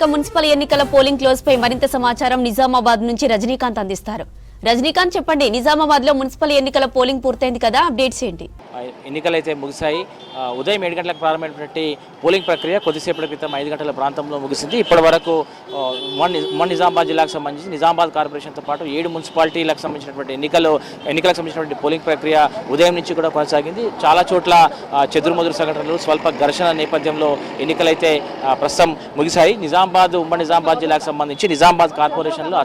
Municipal ఎన్నికల polling close పై మరింత సమాచారం నిజామాబాద్ నుంచి రజనీకాంత్ అందిస్తారు. రజనీకాంత్ చెప్పండి, నిజామాబాద్ లో మున్సిపల్ ఎన్నికల పోలింగ్ పూర్తయింది కదా, అప్డేట్స్ ఏంటి? ఎన్నికలు అయితే ముగిశాయి. ఉదయం 7 గంటలకు ప్రారంభమైనటువంటి పోలింగ్ ప్రక్రియ కొద్దిసేపటి క్రితం 5 గంటల ప్రాంతంలో ముగిసింది. ఇప్పటి వరకు నిజామాబాద్ జిల్లాకు సంబంధించి నిజామాబాద్ కార్పొరేషన్తో పాటు 7 మున్సిపాలిటీలకు సంబంధించినటువంటి ఎన్నికలకు సంబంధించినటువంటి పోలింగ్ ప్రక్రియ ఉదయం నుంచి కూడా కొనసాగింది. చాలా చోట్ల చెదురుమదురు సంఘటనలు, స్వల్ప ఘర్షణ నేపథ్యంలో ఎన్నికలైతే ప్రస్తుతం ముగిశాయి. ఉమ్మడి నిజామాబాద్ జిల్లాకు సంబంధించి నిజామాబాద్ కార్పొరేషన్లో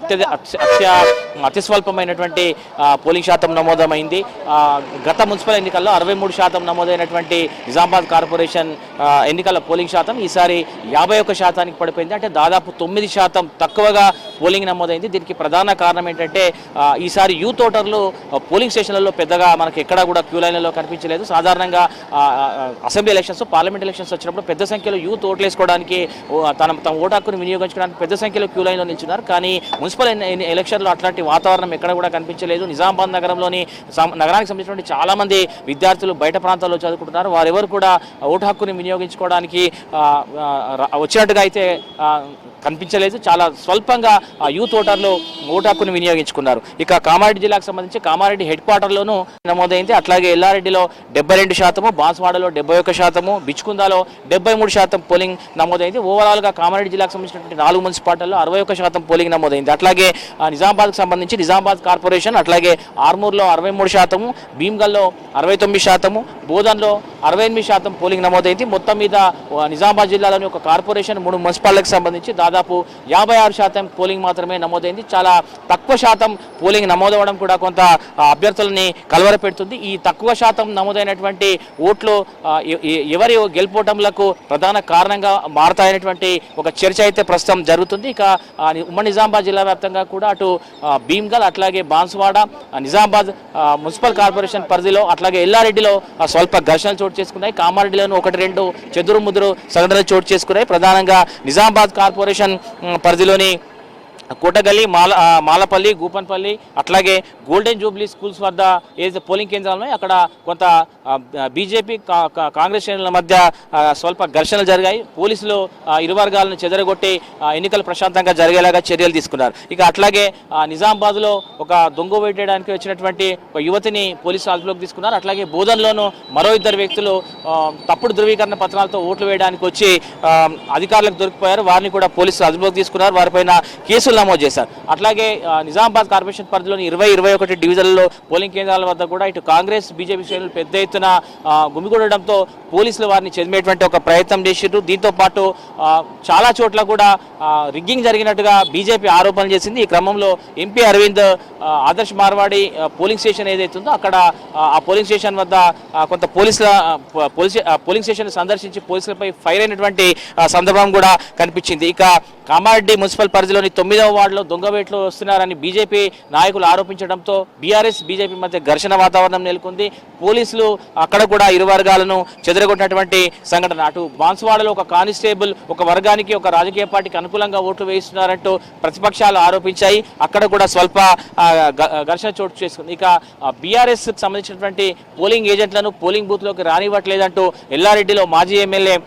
అతి స్వల్పమైనటువంటి పోలింగ్ శాతం నమోదమైంది. గత మున్సిపల్ ఎన్నికల్లో 63% నమోదైనటువంటి నిజామాబాద్ కార్పొరేషన్ ఎన్నికల పోలింగ్ శాతం ఈసారి 51% పడిపోయింది. అంటే దాదాపు 9% తక్కువగా పోలింగ్ నమోదైంది. దీనికి ప్రధాన కారణం ఏంటంటే ఈసారి యూత్ ఓటర్లు పోలింగ్ స్టేషన్లలో పెద్దగా మనకి ఎక్కడా కూడా క్యూ లైన్లలో కనిపించలేదు. సాధారణంగా అసెంబ్లీ ఎలక్షన్స్, పార్లమెంట్ ఎలక్షన్స్ వచ్చినప్పుడు పెద్ద సంఖ్యలో యూత్ ఓట్లు వేసుకోవడానికి తమ ఓటు హక్కును వినియోగించుకోవడానికి పెద్ద సంఖ్యలో క్యూ లైన్లో నిల్చున్నారు. కానీ మున్సిపల్ ఎలక్షన్లో అట్లాంటి వాతావరణం ఎక్కడ కూడా కనిపించలేదు. నిజామాబాద్ నగరానికి సంబంధించినటువంటి చాలా మంది విద్యార్థులు బయట ప్రాంతాల్లో చదువుకుంటున్నారు. వారెవరు కూడా ఓటు హక్కుని వినియోగించుకోవడానికి వచ్చినట్టుగా అయితే కనిపించలేదు. చాలా స్వల్పంగా యూత్ ఓటర్లు ఓటు హక్కుని వినియోగించుకున్నారు. ఇక కామారెడ్డి జిల్లాకు సంబంధించి కామారెడ్డి హెడ్ క్వార్టర్లోనూ నమోదైంది. అట్లాగే ఎల్లారెడ్డిలో 72%, బాన్స్వాడలో 71%, బిచ్కుందాలో 73% పోలింగ్ నమోదైంది. ఓవరాల్గా కామారెడ్డి జిల్లాకు సంబంధించినటువంటి 4 మున్సిపాలిటీల్లో 61% పోలింగ్ నమోదైంది. అట్లాగే నిజామాబాద్కు సంబంధించి నిజామాబాద్ కార్పొరేషన్, అట్లాగే ఆర్మూర్లో 63%, భీమ్గల్లో 69%, బోధన్లో 68% పోలింగ్ నమోదైంది. మొత్తం మీద నిజామాబాద్ జిల్లాలోని ఒక కార్పొరేషన్ 3 మున్సిపాలిటీలకు సంబంధించి దాదాపు 56% పోలింగ్ మాత్రమే నమోదైంది. చాలా తక్కువ శాతం పోలింగ్ నమోదవడం కూడా కొంత అభ్యర్థులని కలవరపెడుతుంది. ఈ తక్కువ శాతం నమోదైనటువంటి ఓట్లు ఎవరి గెలుపోవటంలకు ప్రధాన కారణంగా మారతాయనేటువంటి ఒక చర్చ అయితే ప్రస్తుతం జరుగుతుంది. ఇక ఉమ్మడి నిజామాబాద్ జిల్లా వ్యాప్తంగా కూడా అటు భీమ్గల్, అట్లాగే బాన్స్వాడ, నిజామాబాద్ మున్సిపల్ కార్పొరేషన్ పరిధిలో, అట్లాగే ఎల్లారెడ్డిలో స్వల్ప ఘర్షణలు చోటు చేసుకున్నాయి. కామారెడ్డిలోనూ 1-2 చెదురుముదురు సంఘటనలు చోటు చేసుకున్నాయి. ప్రధానంగా నిజామాబాద్ కార్పొరేషన్ పరిధిలోని కోటగల్లి, మాలపల్లి, గూపన్పల్లి, అట్లాగే గోల్డెన్ జూబ్లీ స్కూల్స్ వద్ద ఏదైతే పోలింగ్ కేంద్రాలు ఉన్నాయో అక్కడ కొంత బీజేపీ కాంగ్రెస్ శ్రేణుల మధ్య స్వల్ప ఘర్షణలు జరిగాయి. పోలీసులు ఇరు వర్గాలను చెదరగొట్టి ఎన్నికలు ప్రశాంతంగా జరిగేలాగా చర్యలు తీసుకున్నారు. ఇక అట్లాగే నిజామాబాద్లో ఒక దొంగ వేయడానికి వచ్చినటువంటి ఒక యువతిని పోలీసులు అదుపులోకి తీసుకున్నారు. అట్లాగే బోధన్లోనూ మరో 2 వ్యక్తులు తప్పుడు ధృవీకరణ పత్రాలతో ఓట్లు వేయడానికి వచ్చి అధికారులకు దొరికిపోయారు. వారిని కూడా పోలీసులు అదుపులోకి తీసుకున్నారు. వారిపైన కేసులు నమోదు చేశారు. అట్లాగే నిజామాబాద్ కార్పొరేషన్ పరిధిలోని 20-21 డివిజన్లలో పోలింగ్ కేంద్రాల వద్ద కూడా ఇటు కాంగ్రెస్, బీజేపీ శ్రేణులు పెద్ద ఎత్తున గుమిగూడడంతో పోలీసులు వారిని చెదిమేటువంటి ఒక ప్రయత్నం చేసిర్రు. దీంతో పాటు చాలా చోట్ల కూడా రిగ్గింగ్ జరిగినట్టుగా బీజేపీ ఆరోపణలు చేసింది. ఈ క్రమంలో MP Arvind Adarsh Marwadi polling station ఏదైతే ఉందో అక్కడ ఆ పోలింగ్ స్టేషన్ వద్ద కొంత పోలింగ్ స్టేషన్ సందర్శించి పోలీసులపై ఫైర్ అయినటువంటి సందర్భం కూడా కనిపించింది. ఇక కామారెడ్డి మున్సిపల్ పరిధిలోని 9వ వార్డులో దొంగవేట్లు వస్తున్నారని బీజేపీ నాయకులు ఆరోపించడంతో బీఆర్ఎస్, బీజేపీ మధ్య ఘర్షణ వాతావరణం నెలకొంది. పోలీసులు అక్కడ కూడా ఇరు వర్గాలను చెదరగొట్టినటువంటి సంఘటన. అటు బాన్స్వాడలో ఒక కానిస్టేబుల్ ఒక వర్గానికి, ఒక రాజకీయ పార్టీకి అనుకూలంగా ఓట్లు వేయిస్తున్నారంటూ ప్రతిపక్షాలు ఆరోపించాయి. అక్కడ కూడా స్వల్ప ఘర్షణ చోటు చేసుకుంది. ఇక బీఆర్ఎస్ సంబంధించినటువంటి పోలింగ్ ఏజెంట్లను పోలింగ్ బూత్లోకి రానివ్వట్లేదంటూ ఎల్లారెడ్డిలో మాజీ ఎమ్మెల్యే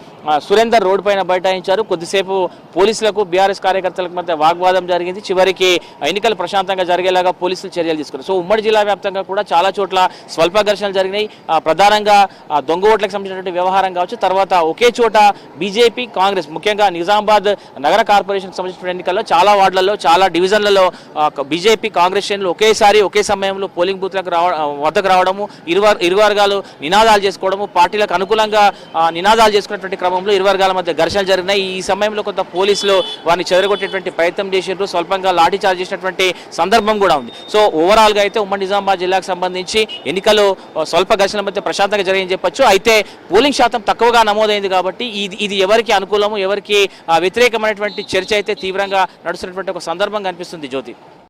సురేందర్ రోడ్డు పైన బైఠాయించారు. కొద్దిసేపు పోలీసులకు, బీఆర్ఎస్ కార్యకర్తలకు మధ్య వాగ్వాదం జరిగింది. చివరికి ఎన్నికలు ప్రశాంతంగా జరిగేలాగా పోలీసులు చర్యలు తీసుకున్నారు. సో ఉమ్మడి జిల్లా వ్యాప్తంగా కూడా చాలా చోట్ల స్వల్ప ఘర్షణలు జరిగినాయి. ప్రధానంగా దొంగ ఓట్లకు సంబంధించినటువంటి వ్యవహారం కావచ్చు. తర్వాత ఒకే చోట బీజేపీ, కాంగ్రెస్, ముఖ్యంగా నిజామాబాద్ నగర కార్పొరేషన్కి సంబంధించిన ఎన్నికల్లో చాలా వార్డులలో, చాలా డివిజన్లలో బీజేపీ, కాంగ్రెస్ శ్రేణులు ఒకేసారి ఒకే సమయంలో పోలింగ్ బూత్లకు వద్దకు రావడము, ఇరు వర్గాలు నినాదాలు చేసుకోవడము, పార్టీలకు అనుకూలంగా నినాదాలు చేసుకున్నటువంటి క్రమంలో ఇరు వర్గాల మధ్య ఘర్షణలు జరిగినాయి. ఈ సమయంలో కొంత పోలీసులు వారిని చెదరగొట్టేటువంటి ప్రయత్నం చేసినారు. స్వల్పంగా లాఠీ చార్జ్ చేసినటువంటి సందర్భం కూడా ఉంది. సో ఓవరాల్గా అయితే ఉమ్మడి నిజామాబాద్ జిల్లాకు సంబంధించి ఎన్నికలు స్వల్ప ఘర్షణల మధ్య ప్రశాంతంగా జరిగిందని చెప్పొచ్చు. అయితే పోలింగ్ శాతం తక్కువగా నమోదైంది కాబట్టి ఇది ఎవరికి అనుకూలము, ఎవరికి వ్యతిరేకమైనటువంటి చర్చ అయితే తీవ్రంగా నడుస్తున్నటువంటి ఒక సందర్భం కనిపిస్తుంది. జ్యోతి.